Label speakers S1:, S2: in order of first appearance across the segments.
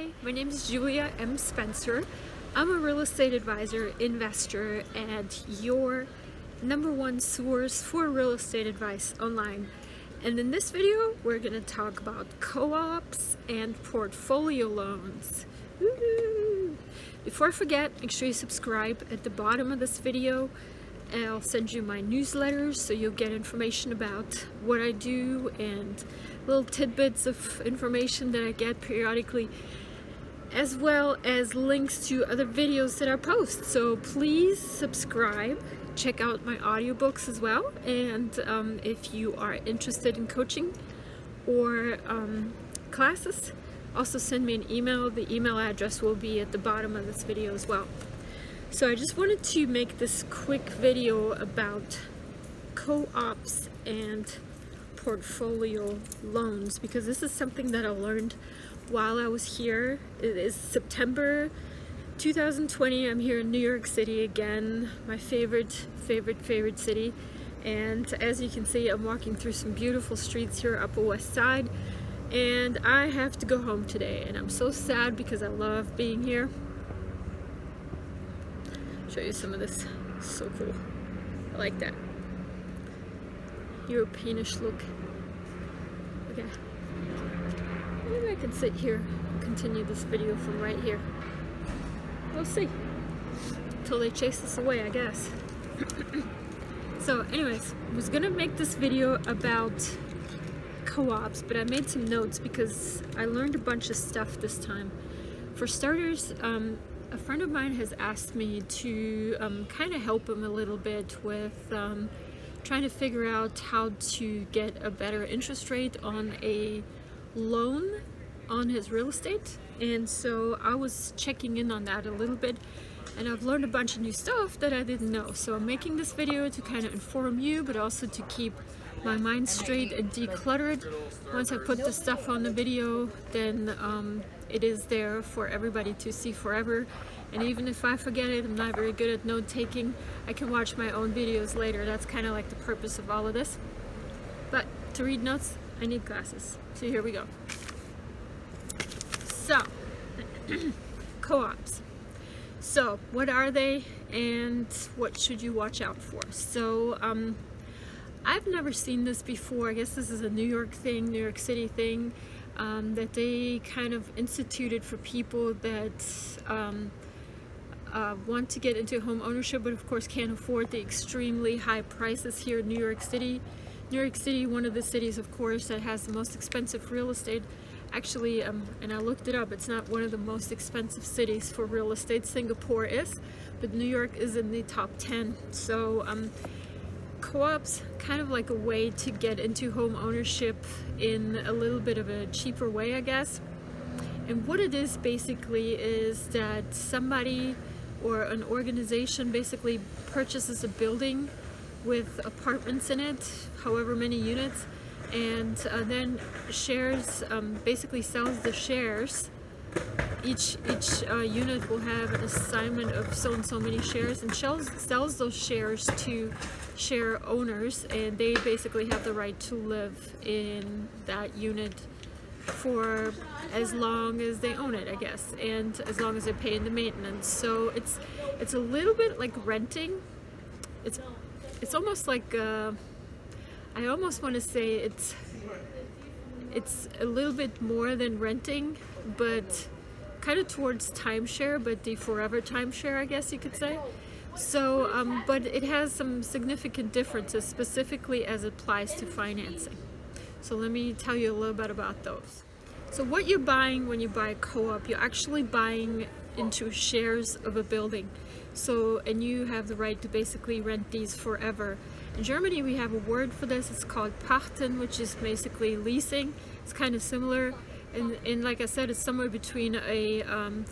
S1: Hi, my name is Julia M. Spencer. I'm a real estate advisor, investor, and your #1 source for real estate advice online. And in this video, we're going to talk about co-ops and portfolio loans. Woo-hoo! Before I forget, make sure you subscribe at the bottom of this video. And I'll send you my newsletters so you'll get information about what I do and little tidbits of information that I get periodically, as well as links to other videos that I post. So please subscribe. Check out my audiobooks as well. And if you are interested in coaching or classes, also send me an email. The email address will be at the bottom of this video as well. So I just wanted to make this quick video about co-ops and portfolio loans because this is something that I learned while I was here. It is September 2020. I'm here in New York City again, my favorite city. And as you can see, I'm walking through some beautiful streets here, Upper West Side, and I have to go home today. And I'm so sad because I love being here. Show you some of this. So cool. I like that Europeanish look. Okay, maybe I can sit here and continue this video from right here. We'll see until they chase us away, I guess. So anyways, I was gonna make this video about co-ops, but I made some notes because I learned a bunch of stuff this time. For starters, a friend of mine has asked me to kind of help him a little bit with trying to figure out how to get a better interest rate on a loan on his real estate. And so I was checking in on that a little bit, and I've learned a bunch of new stuff that I didn't know. So I'm making this video to kind of inform you, but also to keep my mind straight and declutter it. Once I put the stuff on the video, then it is there for everybody to see forever. And even if I forget it, I'm not very good at note taking, I can watch my own videos later. That's kind of like the purpose of all of this. But to read notes, I need glasses. So here we go. So, co-ops. So, what are they and what should you watch out for? So, I've never seen this before. I guess this is a New York thing, New York City thing, that they kind of instituted for people that want to get into home ownership, but of course can't afford the extremely high prices here in New York City. New York City, one of the cities, of course, that has the most expensive real estate. Actually, and I looked it up, it's not one of the most expensive cities for real estate. Singapore is, but New York is in the top 10. So, co-ops, kind of like a way to get into home ownership in a little bit of a cheaper way, I guess. And what it is basically is that somebody or an organization basically purchases a building with apartments in it, however many units, and then shares, basically sells the shares. Each unit will have an assignment of so and so many shares, and sells those shares to share owners, and they basically have the right to live in that unit for as long as they own it, I guess, and as long as they're paying the maintenance. So it's a little bit like renting. It's almost like I almost want to say it's a little bit more than renting, but kind of towards timeshare, but the forever timeshare, I guess you could say. So, but it has some significant differences, specifically as it applies to financing. So let me tell you a little bit about those. So what you're buying when you buy a co-op, you're actually buying into shares of a building. So, and you have the right to basically rent these forever. In Germany, we have a word for this. It's called Pachten, which is basically leasing. It's kind of similar. And like I said, it's somewhere between a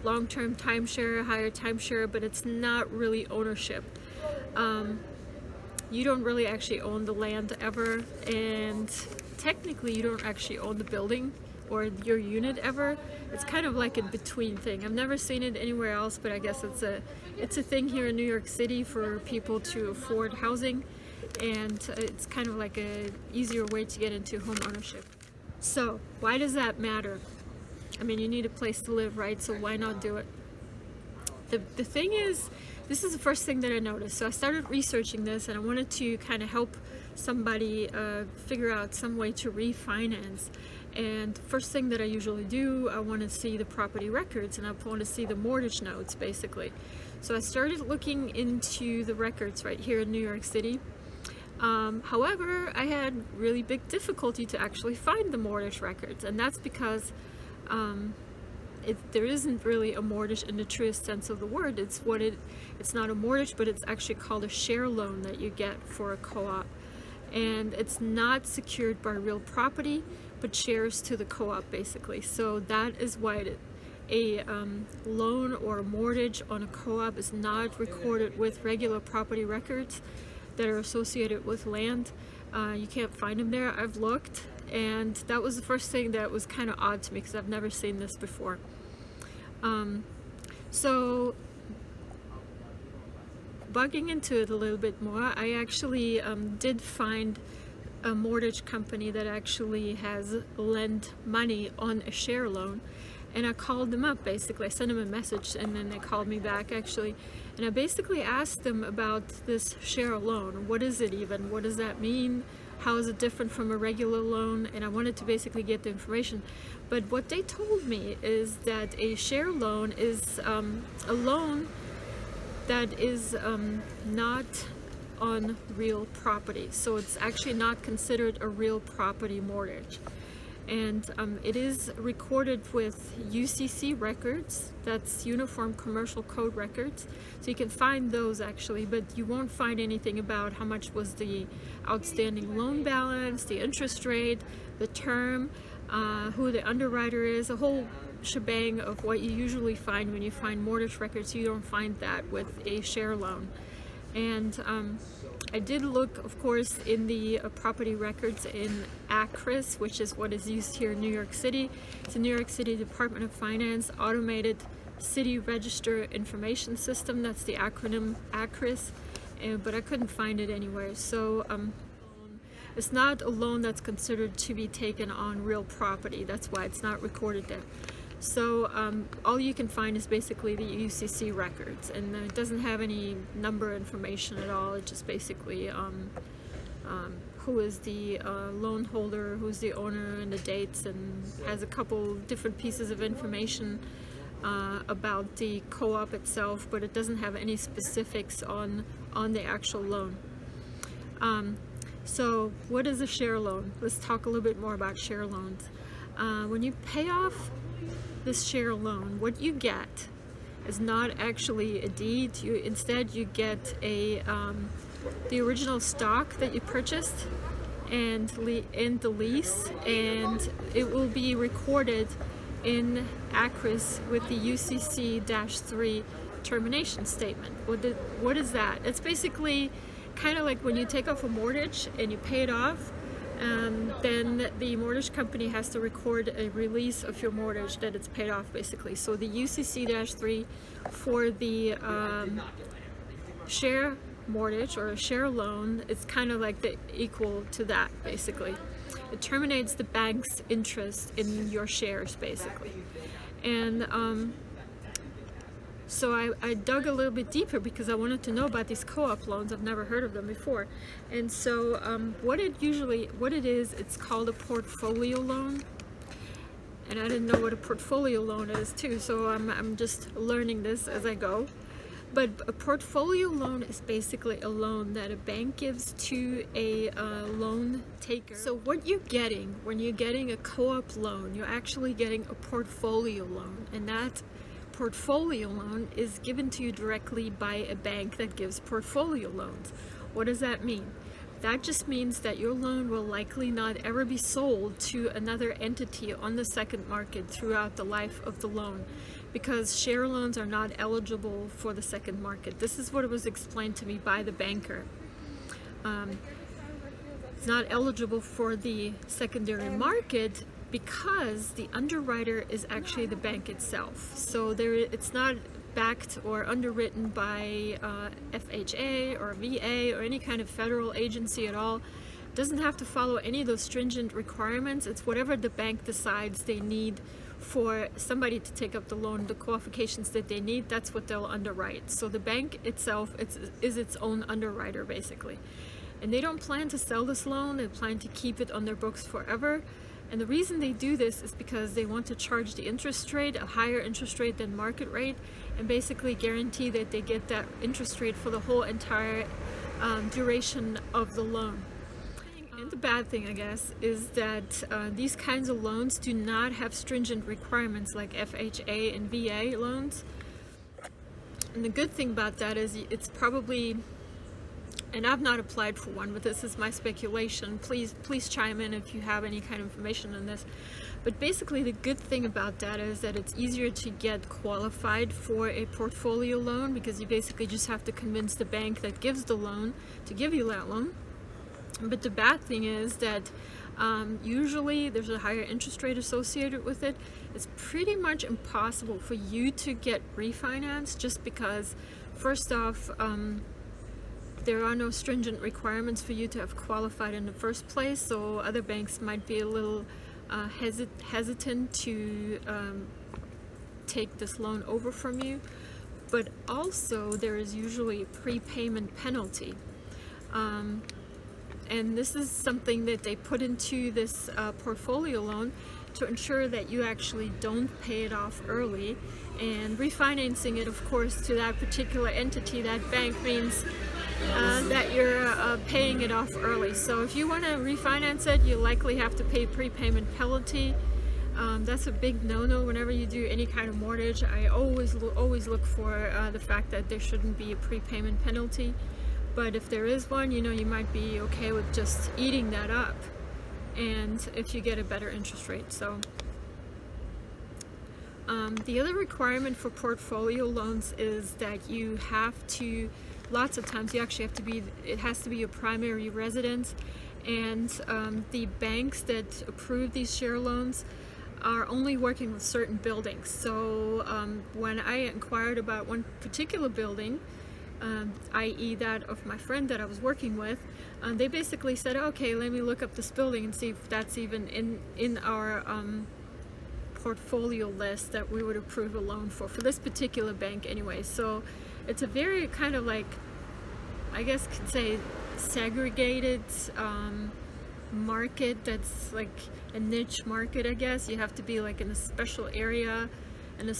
S1: long-term timeshare, higher timeshare, but it's not really ownership. You don't really actually own the land ever, and technically you don't actually own the building or your unit ever. It's kind of like a between thing. I've never seen it anywhere else, but I guess it's a thing here in New York City for people to afford housing, and it's kind of like a easier way to get into home ownership. So why does that matter? I mean, you need a place to live, right? So why not do it? The thing is, this is the first thing that I noticed. So I started researching this, and I wanted to kind of help somebody figure out some way to refinance. And first thing that I usually do, I want to see the property records, and I want to see the mortgage notes, basically. So I started looking into the records right here in New York City. However, I had really big difficulty to actually find the mortgage records, and that's because there isn't really a mortgage in the truest sense of the word. It's not a mortgage, but it's actually called a share loan that you get for a co-op, and it's not secured by real property, but shares to the co-op, basically. So that is why a loan or a mortgage on a co-op is not recorded with regular property records that are associated with land. You can't find them there. I've looked, and that was the first thing that was kind of odd to me, because I've never seen this before. So bugging into it a little bit more, I actually did find a mortgage company that actually has lent money on a share loan, and I called them up. Basically, I sent them a message, and then they called me back actually, and I basically asked them about this share loan. What is it even? What does that mean? How is it different from a regular loan? And I wanted to basically get the information. But what they told me is that a share loan is a loan that is not on real property. So it's actually not considered a real property mortgage. And it is recorded with UCC records, that's Uniform Commercial Code records. So you can find those actually, but you won't find anything about how much was the outstanding loan balance, the interest rate, the term, who the underwriter is, a whole shebang of what you usually find when you find mortgage records. You don't find that with a share loan. And I did look, of course, in the property records in ACRIS, which is what is used here in New York City. It's the New York City Department of Finance Automated City Register Information System. That's the acronym ACRIS, but I couldn't find it anywhere. So it's not a loan that's considered to be taken on real property. That's why it's not recorded there. So all you can find is basically the UCC records, and it doesn't have any number information at all. It just basically who is the loan holder, who's the owner, and the dates, and has a couple different pieces of information about the co-op itself, but it doesn't have any specifics on the actual loan. So what is a share loan? Let's talk a little bit more about share loans. When you pay off this share loan, what you get is not actually a deed. Instead you get the original stock that you purchased and the lease, and it will be recorded in ACRIS with the UCC-3 termination statement. What is that? It's basically kind of like when you take off a mortgage and you pay it off. Then the mortgage company has to record a release of your mortgage that it's paid off, basically. So the UCC-3 for the share mortgage or a share loan, it's kind of like the equal to that, basically. It terminates the bank's interest in your shares, basically. And so I dug a little bit deeper because I wanted to know about these co-op loans. I've never heard of them before. And so what it is, it's called a portfolio loan. And I didn't know what a portfolio loan is too, so I'm just learning this as I go. But a portfolio loan is basically a loan that a bank gives to a loan taker. So what you're getting when you're getting a co-op loan, you're actually getting a portfolio loan, and that portfolio loan is given to you directly by a bank that gives portfolio loans. What does that mean? That just means that your loan will likely not ever be sold to another entity on the second market throughout the life of the loan, because share loans are not eligible for the second market. This is what it was explained to me by the banker. It's not eligible for the secondary market because the underwriter is actually the bank itself. So it's not backed or underwritten by FHA or VA or any kind of federal agency at all. It doesn't have to follow any of those stringent requirements. It's whatever the bank decides they need for somebody to take up the loan, the qualifications that they need, that's what they'll underwrite. So the bank itself is its own underwriter basically. And they don't plan to sell this loan, they plan to keep it on their books forever. And the reason they do this is because they want to charge the interest rate, a higher interest rate than market rate, and basically guarantee that they get that interest rate for the whole entire duration of the loan. And the bad thing, I guess, is that these kinds of loans do not have stringent requirements like FHA and VA loans. And the good thing about that is it's probably, and I've not applied for one, but this is my speculation. Please chime in if you have any kind of information on this. But basically the good thing about that is that it's easier to get qualified for a portfolio loan, because you basically just have to convince the bank that gives the loan to give you that loan. But the bad thing is that usually there's a higher interest rate associated with it. It's pretty much impossible for you to get refinanced, just because first off, there are no stringent requirements for you to have qualified in the first place, so other banks might be a little hesitant to take this loan over from you. But also there is usually a prepayment penalty, and this is something that they put into this portfolio loan to ensure that you actually don't pay it off early. And refinancing it, of course, to that particular entity, that bank, means that you're paying it off early. So if you want to refinance it, you likely have to pay prepayment penalty. That's a big no-no whenever you do any kind of mortgage. I always look for the fact that there shouldn't be a prepayment penalty. But if there is one, you know, you might be okay with just eating that up, and if you get a better interest rate. So the other requirement for portfolio loans is that you have to, lots of times you actually have to be, it has to be your primary residence, and the banks that approve these share loans are only working with certain buildings. So when I inquired about one particular building, i.e. that of my friend that I was working with, they basically said, okay, let me look up this building and see if that's even in our portfolio list that we would approve a loan for this particular bank anyway. So it's a very kind of like, I guess could say, segregated market. That's like a niche market, I guess. You have to be like in a special area and a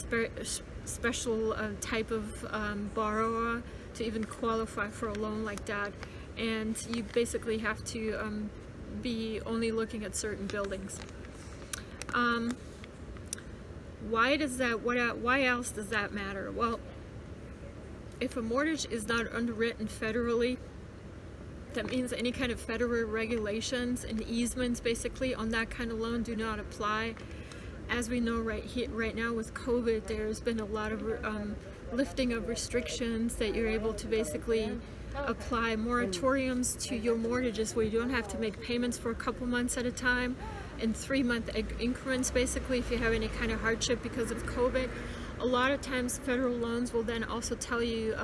S1: special type of borrower to even qualify for a loan like that. And you basically have to be only looking at certain buildings. Why does that, why else does that matter? Well, if a mortgage is not underwritten federally, that means any kind of federal regulations and easements basically on that kind of loan do not apply. As we know right now with COVID, there's been a lot of lifting of restrictions that you're able to basically apply moratoriums to your mortgages where you don't have to make payments for a couple months at a time in 3-month increments basically if you have any kind of hardship because of COVID. A lot of times federal loans will then also tell you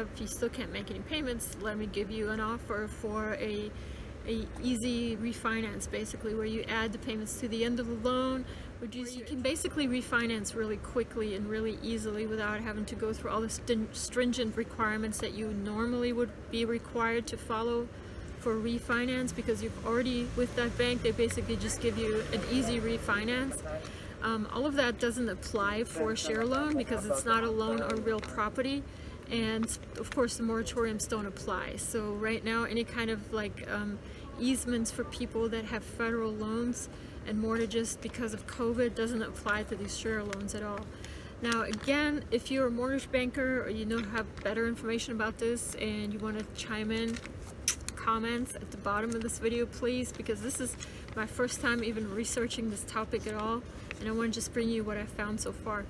S1: if you still can't make any payments, let me give you an offer for a easy refinance basically, where you add the payments to the end of the loan. You can basically refinance really quickly and really easily without having to go through all the stringent requirements that you normally would be required to follow for refinance, because you've already, with that bank, they basically just give you an easy refinance. All of that doesn't apply for a share loan because it's not a loan on real property, and of course the moratoriums don't apply. So right now any kind of like easements for people that have federal loans and mortgages because of COVID doesn't apply to these share loans at all. Now again, if you're a mortgage banker or you have better information about this and you want to chime in, comments at the bottom of this video please, because this is my first time even researching this topic at all, and I want to just bring you what I found so far.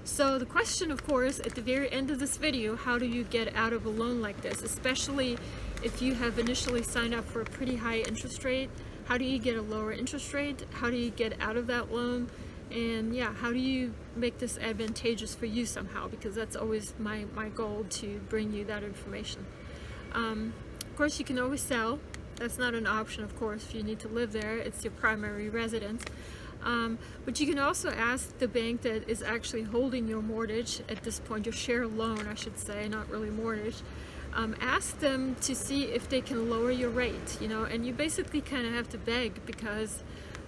S1: So the question, of course, at the very end of this video, how do you get out of a loan like this, especially if you have initially signed up for a pretty high interest rate? How do you get a lower interest rate? How do you get out of that loan? And yeah, how do you make this advantageous for you somehow? Because that's always my goal, to bring you that information. Of course, you can always sell. That's not an option, of course, if you need to live there. It's your primary residence. But you can also ask the bank that is actually holding your mortgage at this point, your share loan, I should say, not really mortgage. Ask them to see if they can lower your rate, you know, and you basically kind of have to beg, because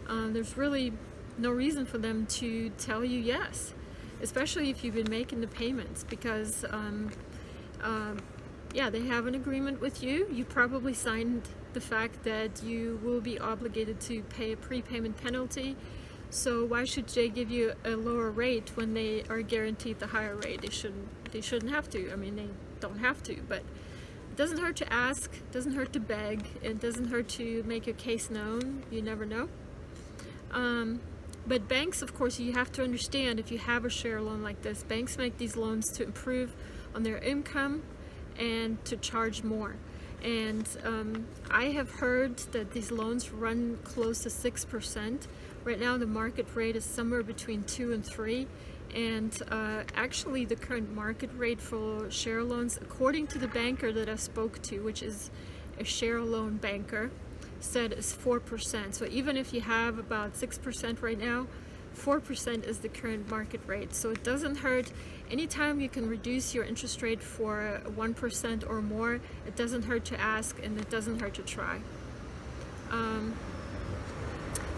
S1: there's really no reason for them to tell you yes, especially if you've been making the payments, because yeah, they have an agreement with you. You probably signed the fact that you will be obligated to pay a prepayment penalty. So why should they give you a lower rate when they are guaranteed the higher rate? They shouldn't have to. I mean, they don't have to, but it doesn't hurt to ask, it doesn't hurt to beg, it doesn't hurt to make your case known. You never know. But banks, of course, you have to understand, if you have a share loan like this, banks make these loans to improve on their income and to charge more. And I have heard that these loans run close to 6%. Right now the market rate is somewhere between 2 and 3. And actually the current market rate for share loans, according to the banker that I spoke to, which is a share loan banker, said is 4%. So even if you have about 6% right now, 4% is the current market rate. So it doesn't hurt. Anytime you can reduce your interest rate for 1% or more, it doesn't hurt to ask, and it doesn't hurt to try.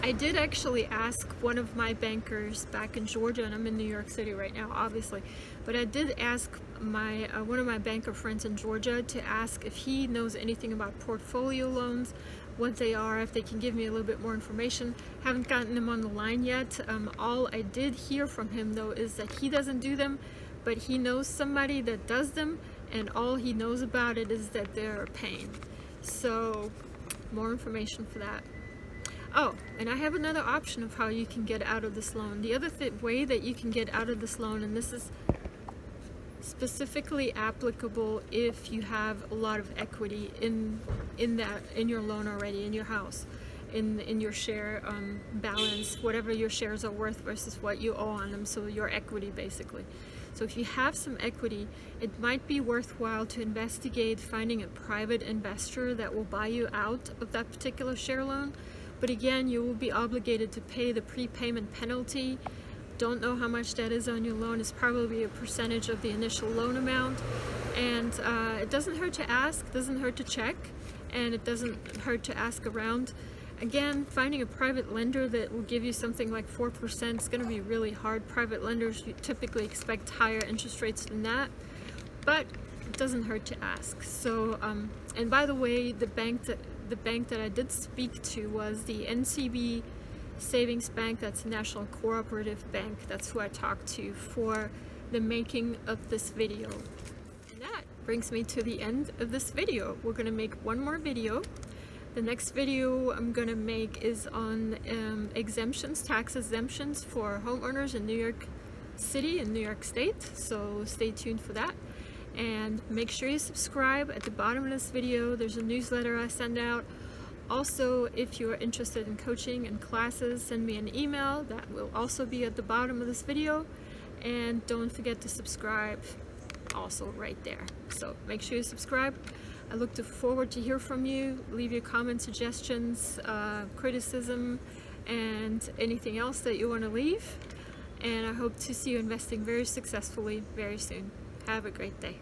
S1: I did actually ask one of my bankers back in Georgia, and I'm in New York City right now, obviously, but I did ask my one of my banker friends in Georgia to ask if he knows anything about portfolio loans, what they are, if they can give me a little bit more information. Haven't gotten him on the line yet. All I did hear from him though is that he doesn't do them, but he knows somebody that does them, and all he knows about it is that they're a pain. So more information for that. Oh, and I have another option of how you can get out of this loan. The other way that you can get out of this loan, and this is specifically applicable if you have a lot of equity in your loan already, in your house, in your share balance, whatever your shares are worth versus what you owe on them, so your equity basically. So if you have some equity, it might be worthwhile to investigate finding a private investor that will buy you out of that particular share loan. But again, you will be obligated to pay the prepayment penalty. Don't know how much that is on your loan. It's probably a percentage of the initial loan amount. And it doesn't hurt to ask, doesn't hurt to check, and it doesn't hurt to ask around. Again, finding a private lender that will give you something like 4% is going to be really hard. Private lenders, you typically expect higher interest rates than that, but it doesn't hurt to ask. So, and by the way, the bank that I did speak to was the NCB Savings Bank. That's National Cooperative Bank. That's who I talked to for the making of this video. And that brings me to the end of this video. We're going to make one more video. The next video I'm going to make is on exemptions, tax exemptions for homeowners in New York City and New York State. So stay tuned for that. And make sure you subscribe. At the bottom of this video there's a newsletter I send out. Also, if you're interested in coaching and classes, send me an email. That will also be at the bottom of this video. And don't forget to subscribe also right there. So make sure you subscribe. I look forward to hear from you. Leave your comments, suggestions, criticism, and anything else that you want to leave. And I hope to see you investing very successfully very soon. Have a great day.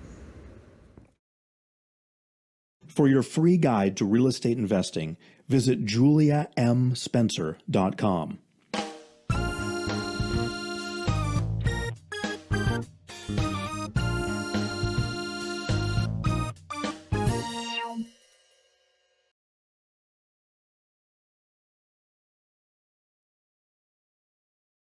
S2: For your free guide to real estate investing, visit juliamspencer.com.